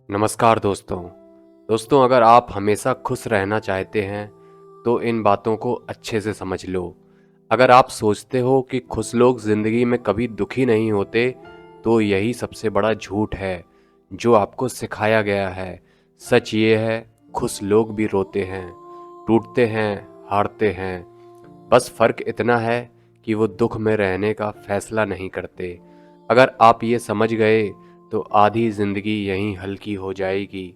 नमस्कार दोस्तों अगर आप हमेशा खुश रहना चाहते हैं तो इन बातों को अच्छे से समझ लो। अगर आप सोचते हो कि खुश लोग ज़िंदगी में कभी दुखी नहीं होते तो यही सबसे बड़ा झूठ है जो आपको सिखाया गया है। सच ये है, खुश लोग भी रोते हैं, टूटते हैं, हारते हैं। बस फ़र्क इतना है कि वो दुख में रहने का फैसला नहीं करते। अगर आप ये समझ गए तो आधी ज़िंदगी यहीं हल्की हो जाएगी।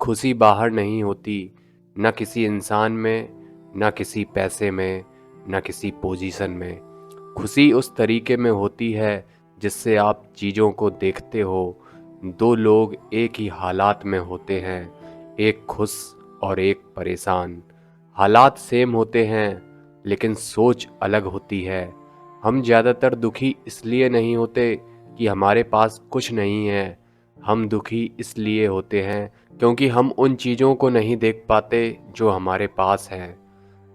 खुशी बाहर नहीं होती, न किसी इंसान में, न किसी पैसे में, न किसी पोजीशन में। खुशी उस तरीके में होती है जिससे आप चीज़ों को देखते हो। दो लोग एक ही हालात में होते हैं, एक खुश और एक परेशान। हालात सेम होते हैं लेकिन सोच अलग होती है। हम ज़्यादातर दुखी इसलिए नहीं होते कि हमारे पास कुछ नहीं है, हम दुखी इसलिए होते हैं क्योंकि हम उन चीज़ों को नहीं देख पाते जो हमारे पास हैं।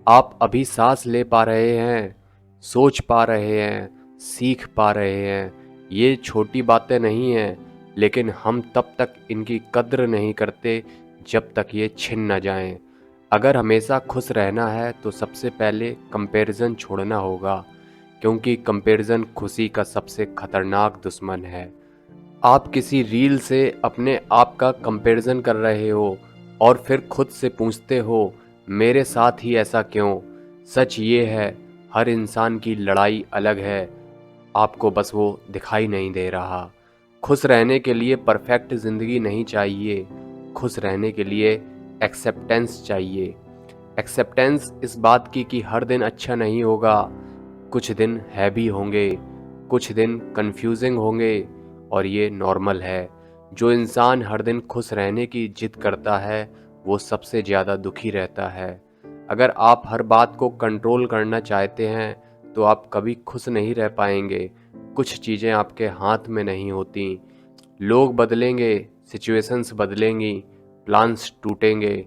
आप अभी सांस ले पा रहे हैं, सोच पा रहे हैं, सीख पा रहे हैं, ये छोटी बातें नहीं हैं, लेकिन हम तब तक इनकी कद्र नहीं करते जब तक ये छिन न जाएं। अगर हमेशा खुश रहना है तो सबसे पहले कंपैरिजन छोड़ना होगा, क्योंकि कंपैरिजन खुशी का सबसे खतरनाक दुश्मन है। आप किसी रील से अपने आप का कंपैरिजन कर रहे हो और फिर खुद से पूछते हो, मेरे साथ ही ऐसा क्यों? सच ये है, हर इंसान की लड़ाई अलग है, आपको बस वो दिखाई नहीं दे रहा। खुश रहने के लिए परफेक्ट ज़िंदगी नहीं चाहिए, खुश रहने के लिए एक्सेप्टेंस चाहिए। एक्सेप्टेंस इस बात की कि हर दिन अच्छा नहीं होगा, कुछ दिन हैवी होंगे, कुछ दिन कंफ्यूजिंग होंगे, और ये नॉर्मल है। जो इंसान हर दिन खुश रहने की जिद करता है वो सबसे ज़्यादा दुखी रहता है। अगर आप हर बात को कंट्रोल करना चाहते हैं तो आप कभी खुश नहीं रह पाएंगे। कुछ चीज़ें आपके हाथ में नहीं होती। लोग बदलेंगे, सिचुएशंस बदलेंगी, प्लान्स टूटेंगे।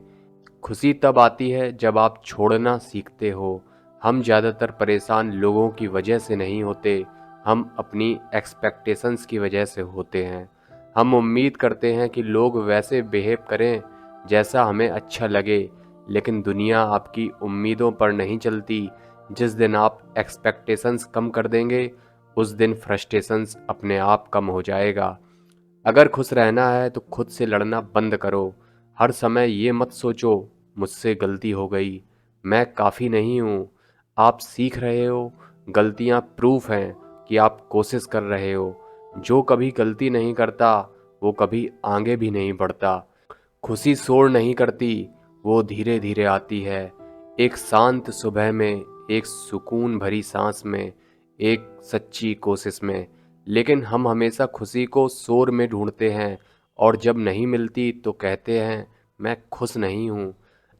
खुशी तब आती है जब आप छोड़ना सीखते हो। हम ज़्यादातर परेशान लोगों की वजह से नहीं होते, हम अपनी एक्सपेक्टेशंस की वजह से होते हैं। हम उम्मीद करते हैं कि लोग वैसे बिहेव करें जैसा हमें अच्छा लगे, लेकिन दुनिया आपकी उम्मीदों पर नहीं चलती। जिस दिन आप एक्सपेक्टेशंस कम कर देंगे उस दिन फ्रस्ट्रेशंस अपने आप कम हो जाएगा। अगर खुश रहना है तो खुद से लड़ना बंद करो। हर समय ये मत सोचो, मुझसे गलती हो गई, मैं काफ़ी नहीं हूँ। आप सीख रहे हो, गलतियाँ प्रूफ हैं कि आप कोशिश कर रहे हो। जो कभी गलती नहीं करता वो कभी आगे भी नहीं बढ़ता। खुशी शोर नहीं करती, वो धीरे धीरे आती है। एक शांत सुबह में, एक सुकून भरी सांस में, एक सच्ची कोशिश में। लेकिन हम हमेशा खुशी को शोर में ढूंढते हैं और जब नहीं मिलती तो कहते हैं मैं खुश नहीं हूँ।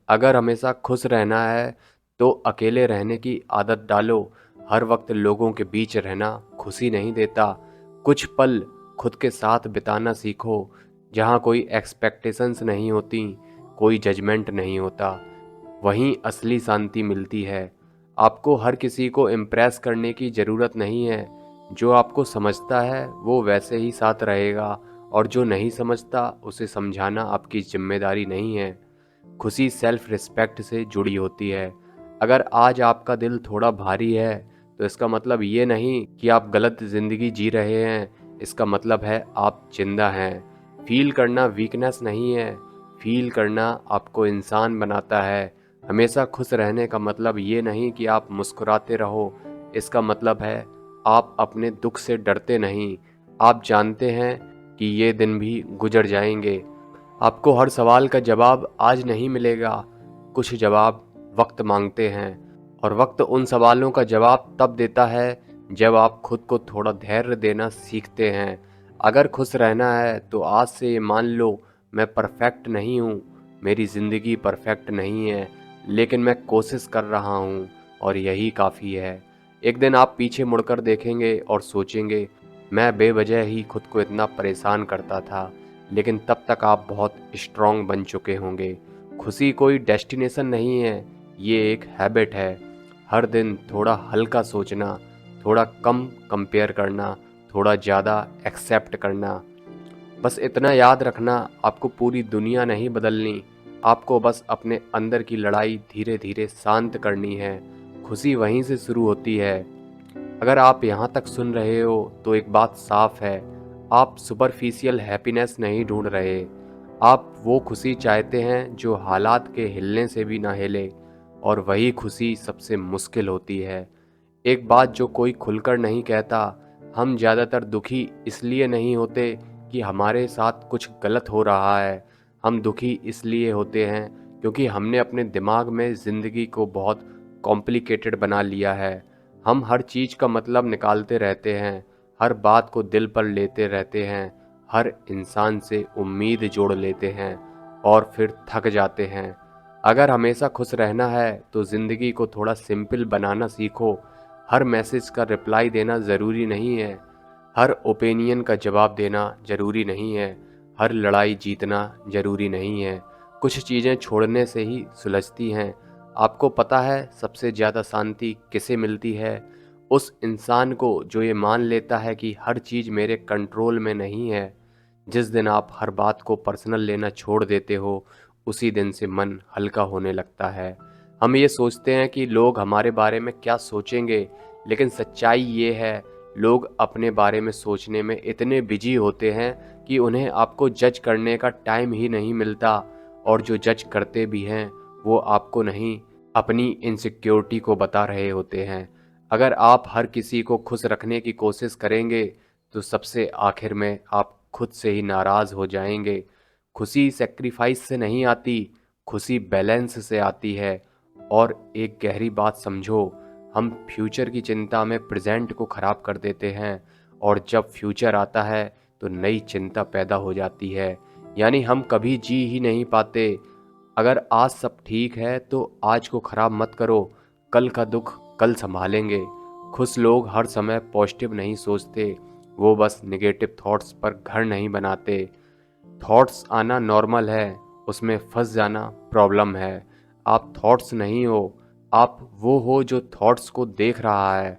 अगर हमेशा खुश रहना है तो अकेले रहने की आदत डालो। हर वक्त लोगों के बीच रहना खुशी नहीं देता। कुछ पल खुद के साथ बिताना सीखो, जहाँ कोई एक्सपेक्टेशंस नहीं होती, कोई जजमेंट नहीं होता। वहीं असली शांति मिलती है। आपको हर किसी को इम्प्रेस करने की ज़रूरत नहीं है। जो आपको समझता है वो वैसे ही साथ रहेगा, और जो नहीं समझता उसे समझाना आपकी जिम्मेदारी नहीं है। खुशी सेल्फ रिस्पेक्ट से जुड़ी होती है। अगर आज आपका दिल थोड़ा भारी है तो इसका मतलब ये नहीं कि आप गलत ज़िंदगी जी रहे हैं, इसका मतलब है आप जिंदा हैं। फील करना वीकनेस नहीं है, फील करना आपको इंसान बनाता है। हमेशा खुश रहने का मतलब ये नहीं कि आप मुस्कुराते रहो, इसका मतलब है आप अपने दुख से डरते नहीं। आप जानते हैं कि ये दिन भी गुजर जाएंगे। आपको हर सवाल का जवाब आज नहीं मिलेगा। कुछ जवाब वक्त मांगते हैं, और वक्त उन सवालों का जवाब तब देता है जब आप खुद को थोड़ा धैर्य देना सीखते हैं। अगर खुश रहना है तो आज से ये मान लो, मैं परफेक्ट नहीं हूँ, मेरी ज़िंदगी परफेक्ट नहीं है, लेकिन मैं कोशिश कर रहा हूँ और यही काफ़ी है। एक दिन आप पीछे मुड़कर देखेंगे और सोचेंगे, मैं बेवजह ही खुद को इतना परेशान करता था, लेकिन तब तक आप बहुत स्ट्रांग बन चुके होंगे। खुशी कोई डेस्टिनेशन नहीं है, ये एक हैबिट है। हर दिन थोड़ा हल्का सोचना, थोड़ा कम कंपेयर करना, थोड़ा ज़्यादा एक्सेप्ट करना। बस इतना याद रखना, आपको पूरी दुनिया नहीं बदलनी, आपको बस अपने अंदर की लड़ाई धीरे धीरे शांत करनी है। खुशी वहीं से शुरू होती है। अगर आप यहाँ तक सुन रहे हो तो एक बात साफ है, आप सुपरफिशियल हैप्पीनेस नहीं ढूंढ रहे। आप वो खुशी चाहते हैं जो हालात के हिलने से भी ना हिले, और वही खुशी सबसे मुश्किल होती है। एक बात जो कोई खुलकर नहीं कहता, हम ज़्यादातर दुखी इसलिए नहीं होते कि हमारे साथ कुछ गलत हो रहा है। हम दुखी इसलिए होते हैं क्योंकि हमने अपने दिमाग में ज़िंदगी को बहुत कॉम्प्लिकेटेड बना लिया है। हम हर चीज़ का मतलब निकालते रहते हैं, हर बात को दिल पर लेते रहते हैं, हर इंसान से उम्मीद जोड़ लेते हैं और फिर थक जाते हैं। अगर हमेशा खुश रहना है तो ज़िंदगी को थोड़ा सिंपल बनाना सीखो। हर मैसेज का रिप्लाई देना ज़रूरी नहीं है, हर ओपिनियन का जवाब देना ज़रूरी नहीं है, हर लड़ाई जीतना ज़रूरी नहीं है। कुछ चीज़ें छोड़ने से ही सुलझती हैं। आपको पता है सबसे ज़्यादा शांति किसे मिलती है? उस इंसान को जो ये मान लेता है कि हर चीज़ मेरे कंट्रोल में नहीं है। जिस दिन आप हर बात को पर्सनल लेना छोड़ देते हो, उसी दिन से मन हल्का होने लगता है। हम ये सोचते हैं कि लोग हमारे बारे में क्या सोचेंगे, लेकिन सच्चाई ये है, लोग अपने बारे में सोचने में इतने बिजी होते हैं कि उन्हें आपको जज करने का टाइम ही नहीं मिलता, और जो जज करते भी हैं वो आपको नहीं, अपनी इनसिक्योरिटी को बता रहे होते हैं। अगर आप हर किसी को खुश रखने की कोशिश करेंगे तो सबसे आखिर में आप खुद से ही नाराज़ हो जाएंगे। खुशी सेक्रीफाइस से नहीं आती, खुशी बैलेंस से आती है। और एक गहरी बात समझो, हम फ्यूचर की चिंता में प्रेजेंट को ख़राब कर देते हैं, और जब फ्यूचर आता है तो नई चिंता पैदा हो जाती है। यानी हम कभी जी ही नहीं पाते। अगर आज सब ठीक है तो आज को ख़राब मत करो, कल का दुख कल संभालेंगे। खुश लोग हर समय पॉजिटिव नहीं सोचते, वो बस नेगेटिव थॉट्स पर घर नहीं बनाते। थॉट्स आना नॉर्मल है, उसमें फंस जाना प्रॉब्लम है। आप थॉट्स नहीं हो, आप वो हो जो थॉट्स को देख रहा है।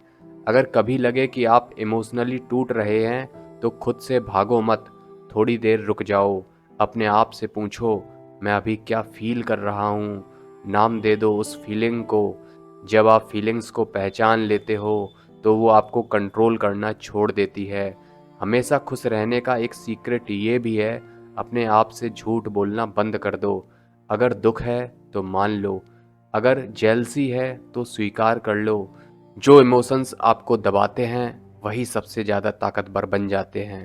अगर कभी लगे कि आप इमोशनली टूट रहे हैं तो खुद से भागो मत, थोड़ी देर रुक जाओ। अपने आप से पूछो, मैं अभी क्या फील कर रहा हूँ। नाम दे दो उस फीलिंग को। जब आप फीलिंग्स को पहचान लेते हो तो वो आपको कंट्रोल करना छोड़ देती है। हमेशा खुश रहने का एक सीक्रेट ये भी है, अपने आप से झूठ बोलना बंद कर दो। अगर दुख है तो मान लो, अगर जेलसी है तो स्वीकार कर लो। जो इमोशंस आपको दबाते हैं वही सबसे ज़्यादा ताकतवर बन जाते हैं।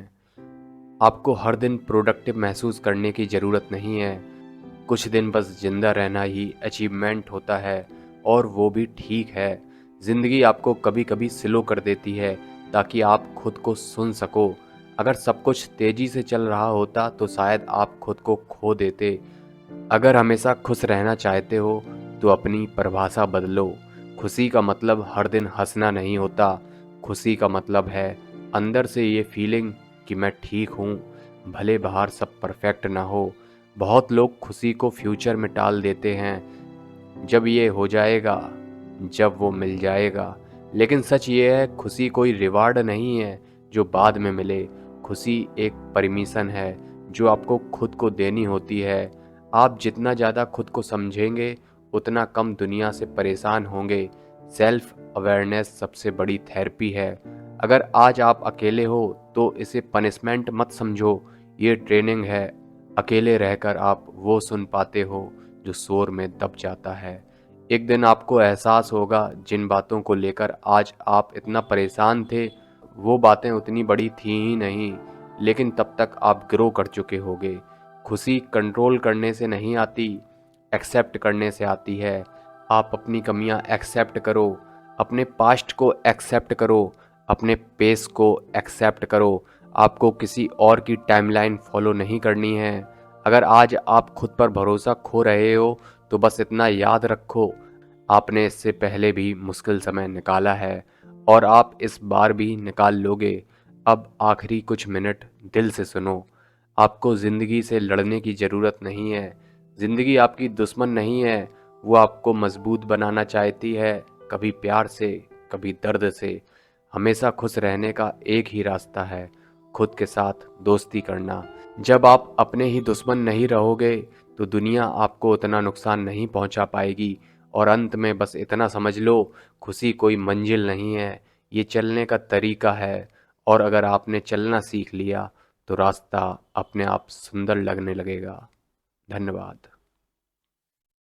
आपको हर दिन प्रोडक्टिव महसूस करने की ज़रूरत नहीं है। कुछ दिन बस जिंदा रहना ही अचीवमेंट होता है, और वो भी ठीक है। ज़िंदगी आपको कभी कभी स्लो कर देती है ताकि आप खुद को सुन सको। अगर सब कुछ तेज़ी से चल रहा होता तो शायद आप खुद को खो देते। अगर हमेशा खुश रहना चाहते हो तो अपनी परिभाषा बदलो। खुशी का मतलब हर दिन हंसना नहीं होता, खुशी का मतलब है अंदर से ये फीलिंग कि मैं ठीक हूँ, भले बाहर सब परफेक्ट ना हो। बहुत लोग खुशी को फ्यूचर में टाल देते हैं, जब ये हो जाएगा, जब वो मिल जाएगा। लेकिन सच ये है, खुशी कोई रिवार्ड नहीं है जो बाद में मिले। खुशी एक परमिशन है जो आपको खुद को देनी होती है। आप जितना ज़्यादा खुद को समझेंगे उतना कम दुनिया से परेशान होंगे। सेल्फ अवेयरनेस सबसे बड़ी थेरेपी है। अगर आज आप अकेले हो तो इसे पनिशमेंट मत समझो, ये ट्रेनिंग है। अकेले रहकर आप वो सुन पाते हो जो शोर में दब जाता है। एक दिन आपको एहसास होगा जिन बातों को लेकर आज आप इतना परेशान थे, वो बातें उतनी बड़ी थी ही नहीं, लेकिन तब तक आप ग्रो कर चुके होगे। खुशी कंट्रोल करने से नहीं आती, एक्सेप्ट करने से आती है। आप अपनी कमियां एक्सेप्ट करो, अपने पास्ट को एक्सेप्ट करो, अपने पेस को एक्सेप्ट करो। आपको किसी और की टाइमलाइन फॉलो नहीं करनी है। अगर आज आप खुद पर भरोसा खो रहे हो तो बस इतना याद रखो, आपने इससे पहले भी मुश्किल समय निकाला है, और आप इस बार भी निकाल लोगे। अब आखिरी कुछ मिनट दिल से सुनो, आपको ज़िंदगी से लड़ने की ज़रूरत नहीं है। ज़िंदगी आपकी दुश्मन नहीं है, वो आपको मजबूत बनाना चाहती है, कभी प्यार से, कभी दर्द से। हमेशा खुश रहने का एक ही रास्ता है, खुद के साथ दोस्ती करना। जब आप अपने ही दुश्मन नहीं रहोगे तो दुनिया आपको उतना नुकसान नहीं पहुंचा पाएगी। और अंत में बस इतना समझ लो, खुशी कोई मंजिल नहीं है, ये चलने का तरीका है। और अगर आपने चलना सीख लिया तो रास्ता अपने आप सुंदर लगने लगेगा। धन्यवाद।